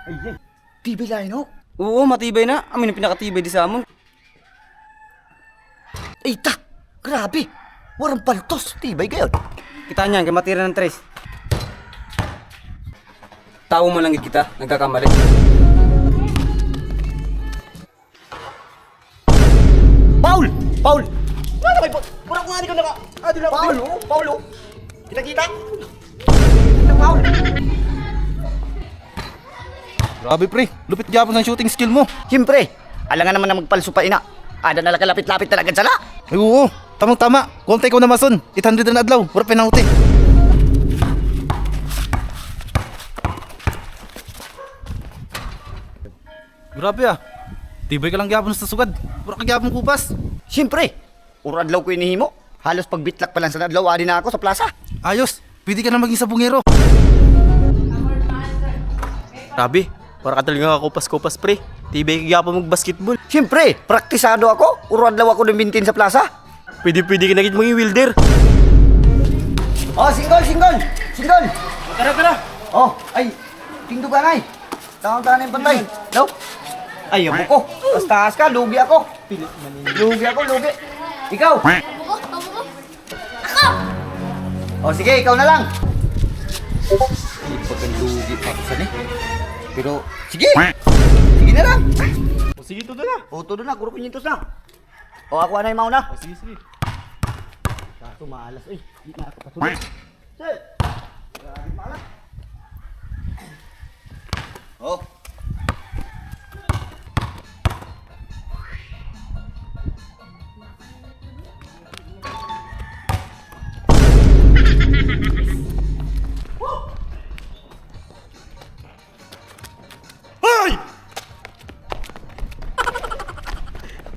Ay, tibay lain no? Oo, matibay na. Amin ang pinakatibay di sa amon. Ay, ta! Grabe! Warang paltos, tibay kayo. Kita niyan, kay matira ng tres. Tao mo lang kita, nagkakamali. Paul! Paul! Ano kayo? Parang nga di ka naka... Paul, oh! Paul, oh! Kita-kita? Paul! Grabe pre, lupit gyapon ng shooting skill mo. Siyempre, alangan naman na magpalso pa ina. Ada na kalapit-lapit na agad sala. Ay oo, tamang-tama. Kontay ko na mason. 800 na adlaw, wala penalty. Grabe ah. Tibay ka lang gyapon sa sugad. Wala ka gyapon kupas. Siyempre, uro adlaw ko inihimo. Halos pagbitlak pa lang sa adlaw, adi na ako sa plaza. Ayos, pwede ka na maging sabungero. Grabe, para ka talaga kupas-kupas pre. Tibay ka pa mag-basketball. Siyempre, praktisado ako. Uro adlaw ako lumintin sa plaza. Pwede ka na maging wielder. Oh, single! Single! Tara! Oh, ay, tingdo ka ngay. Tangang-tangan yung pantay. Daw. Ay, abo ko. Taas ka, lugi ako. Lugi. Ikaw. Oh, sige, ikaw na lang. Hindi pa ka lugi pa sa ni. Pero, sige. Sige na lang. O sige, tudo na. O, todo na, kuro pinyitos na. O, ako na yung mauna. O sige. Kaso maalas, eh. Hindi na ako patulog. Sir! Grabe maalas. Oh,